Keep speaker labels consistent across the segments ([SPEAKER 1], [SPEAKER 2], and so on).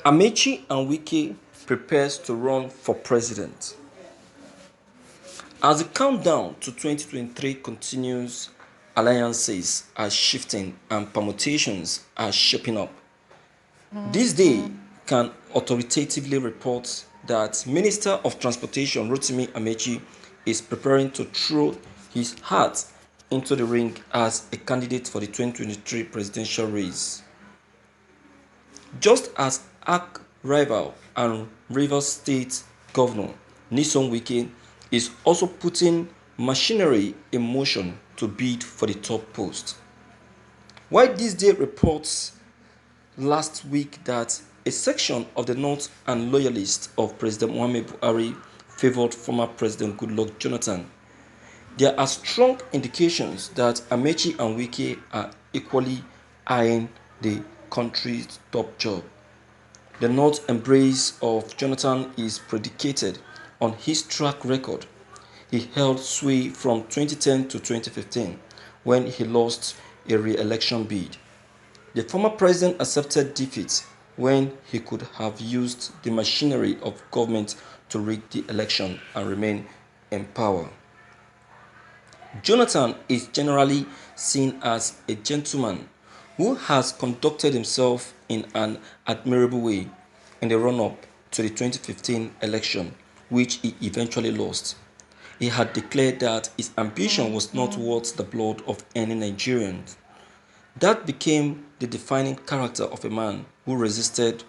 [SPEAKER 1] Amaechi and Wike prepares to run for president. As the countdown to 2023 continues, alliances are shifting and permutations are shaping up. This day can authoritatively report that Minister of Transportation Rotimi Amaechi is preparing to throw his hat into the ring as a candidate for the 2023 presidential race. Just as arch rival and Rivers State Governor Nyesom Wike is also putting machinery in motion to bid for the top post. While this day reports last week that a section of the North and loyalists of President Muhammadu Buhari favored former President Goodluck Jonathan, there are strong indications that Amaechi and Wike are equally eyeing the country's top job. The North embrace of Jonathan is predicated on his track record. He held sway from 2010 to 2015 when he lost a re-election bid. The former president accepted defeat when he could have used the machinery of government to rig the election and remain in power. Jonathan is generally seen as a gentleman who has conducted himself in an admirable way in the run-up to the 2015 election, which he eventually lost. He had declared that his ambition was not worth the blood of any Nigerian. That became the defining character of a man who resisted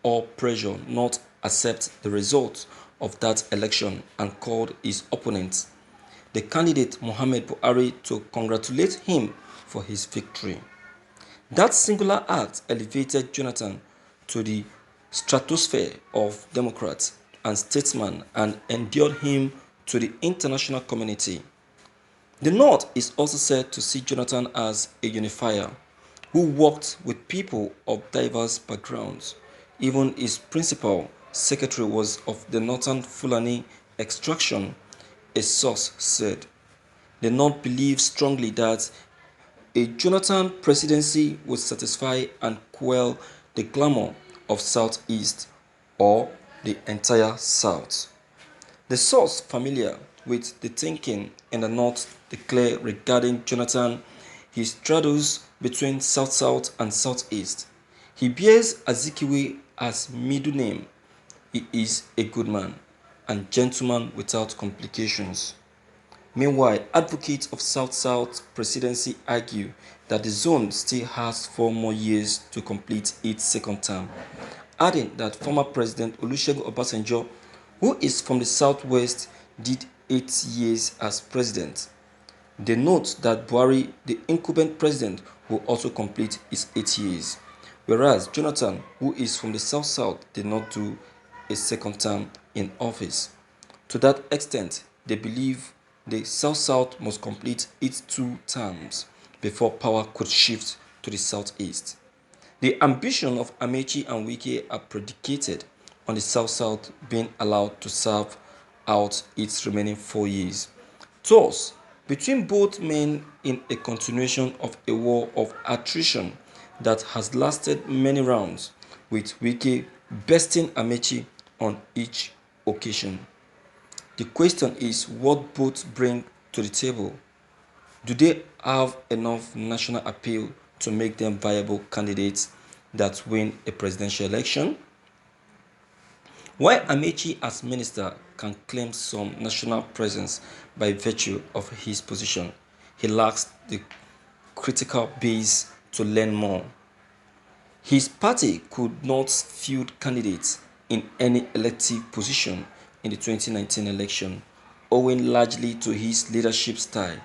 [SPEAKER 1] all pressure not accept the result of that election and called his opponent, the candidate Muhammadu Buhari, to congratulate him for his victory. That singular act elevated Jonathan to the stratosphere of Democrats and statesmen and endeared him to the international community. The North is also said to see Jonathan as a unifier who worked with people of diverse backgrounds. Even his principal secretary was of the Northern Fulani extraction, a source said. The North believes strongly that a Jonathan presidency would satisfy and quell the glamour of Southeast or the entire South. The source familiar with the thinking in the North declare regarding Jonathan, he straddles between South-South and Southeast. He bears Azikiwe as middle name. He is a good man and gentleman without complications. Meanwhile, advocates of South-South presidency argue that the zone still has 4 more years to complete its second term, adding that former President Olusegun Obasanjo, who is from the Southwest, did 8 years as president. They note that Buhari, the incumbent president, will also complete his 8 years, whereas Jonathan, who is from the South-South, did not do a second term in office. To that extent, they believe the South-South must complete its 2 terms before power could shift to the Southeast. The ambition of Amaechi and Wike are predicated on the South-South being allowed to serve out its remaining 4 years. Thus, between both men in a continuation of a war of attrition that has lasted many rounds, with Wike besting Amaechi on each occasion. The question is what both bring to the table. Do they have enough national appeal to make them viable candidates that win a presidential election? While Amaechi as minister can claim some national presence by virtue of his position, he lacks the critical base to learn more. His party could not field candidates in any elective position in the 2019 election, owing largely to his leadership style.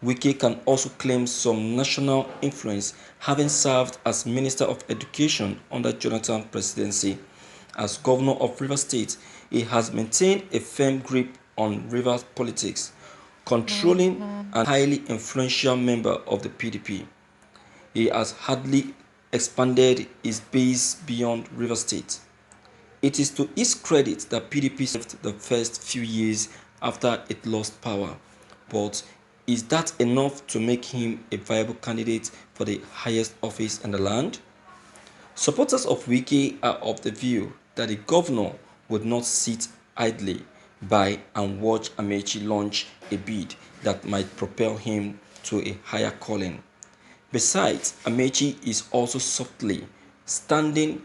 [SPEAKER 1] Wike can also claim some national influence, having served as Minister of Education under Jonathan presidency. As Governor of Rivers State, he has maintained a firm grip on Rivers politics, controlling a highly influential member of the PDP. He has hardly expanded his base beyond Rivers State. It is to his credit that PDP served the first few years after it lost power, but is that enough to make him a viable candidate for the highest office in the land? Supporters of Wike are of the view that the governor would not sit idly by and watch Amaechi launch a bid that might propel him to a higher calling. Besides, Amaechi is also softly standing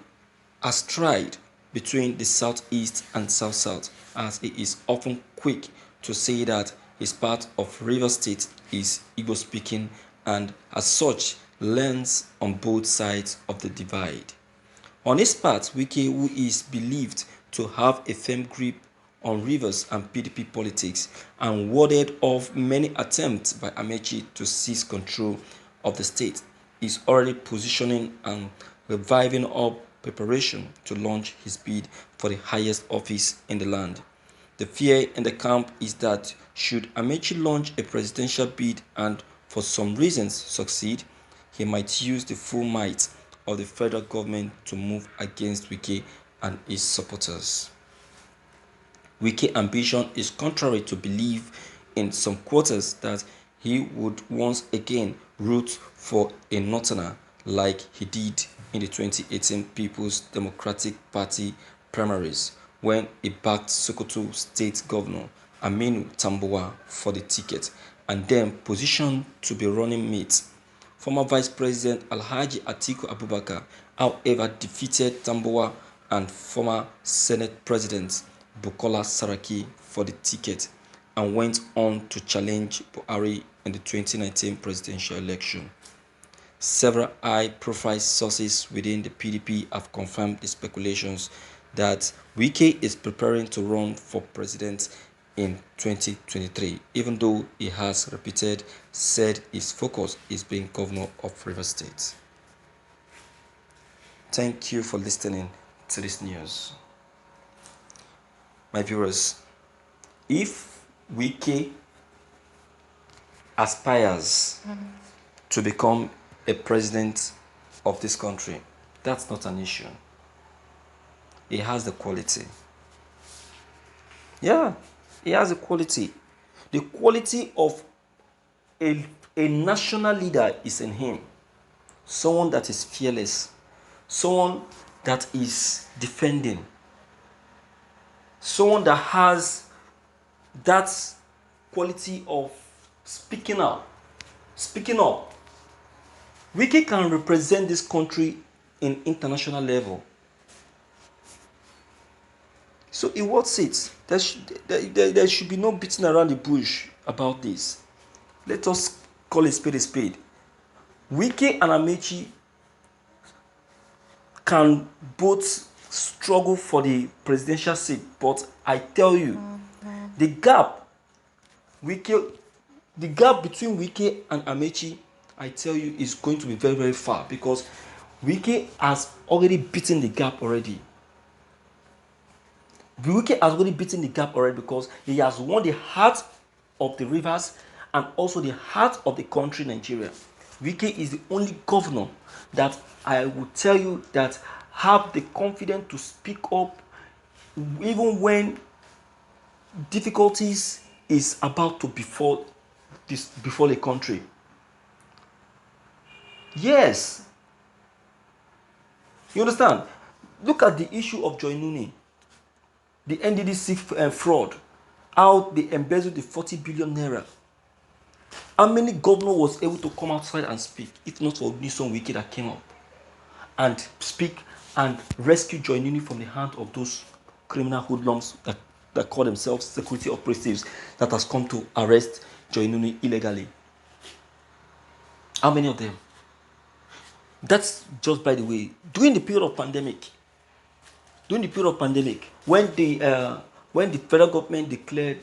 [SPEAKER 1] astride between the southeast and south-south, as he is often quick to say that his part of Rivers State is Igbo-speaking and as such learns on both sides of the divide. On his part, Wike, who is believed to have a firm grip on Rivers and PDP politics and warded off many attempts by Amaechi to seize control of the state, is already positioning and reviving up preparation to launch his bid for the highest office in the land. The fear in the camp is that should Amaechi launch a presidential bid and for some reasons succeed, he might use the full might of the federal government to move against Wike and his supporters. Wike's ambition is contrary to belief in some quarters that he would once again root for a northerner like he did in the 2018 People's Democratic Party primaries when he backed Sokoto State Governor Aminu Tambuwa for the ticket and then positioned to be running mate. Former Vice President Alhaji Atiku Abubakar, however, defeated Tambuwa and former Senate President Bukola Saraki for the ticket and went on to challenge Buhari in the 2019 presidential election. Several high-profile sources within the PDP have confirmed the speculations that Wike is preparing to run for president in 2023, even though he has repeated said his focus is being governor of Rivers State. Thank you for listening to this news. My viewers, if Wike aspires to become a president of this country, that's not an issue. He has the quality. Yeah, he has the quality. The quality of a national leader is in him. Someone that is fearless. Someone that is defending. Someone that has that quality of speaking out. Speaking up. Wike can represent this country in international level. So he wants it. There should be no beating around the bush about this. Let us call a spade a spade. Wike and Amaechi can both struggle for the presidential seat, but I tell you, the gap between Wike and Amaechi, I tell you, is going to be very, very far because Wike has already beaten the gap already. Wike has already beaten the gap already because he has won the heart of the rivers and also the heart of the country, Nigeria. Wike is the only governor that I will tell you that have the confidence to speak up even when difficulties is about to befall the country. Yes. You understand? Look at the issue of Joy Nuni, the NDDC fraud, how they embezzled the 40 billion naira. How many governor was able to come outside and speak, if not for Nison Wike that came up and speak and rescue Joy Nuni from the hand of those criminal hoodlums that call themselves security operatives that has come to arrest Joy Nuni illegally? How many of them? That's just by the way. During the period of pandemic, when the federal government declared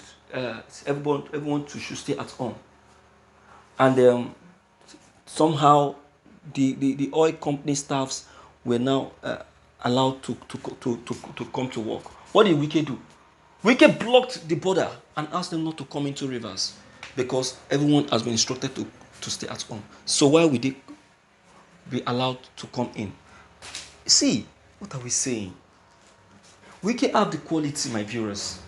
[SPEAKER 1] everyone should stay at home, and somehow the oil company staffs were now allowed to come to work. What did Wike do? Wike blocked the border and asked them not to come into rivers because everyone has been instructed to stay at home. So why would they be allowed to come in? See, what are we saying? Wike have the quality, my viewers.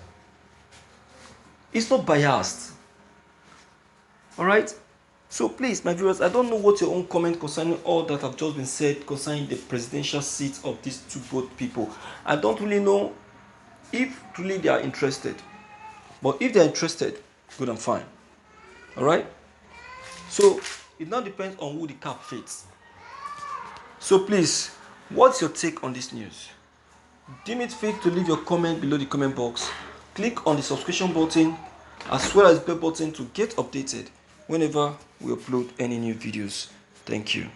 [SPEAKER 1] It's not biased. Alright? So please, my viewers, I don't know what your own comment concerning all that have just been said concerning the presidential seats of these two both people. I don't really know if really they are interested. But if they are interested, good and fine. Alright? So it now depends on who the cap fits. So please, what's your take on this news? Deem it fit to leave your comment below the comment box. Click on the subscription button as well as the bell button to get updated whenever we upload any new videos. Thank you.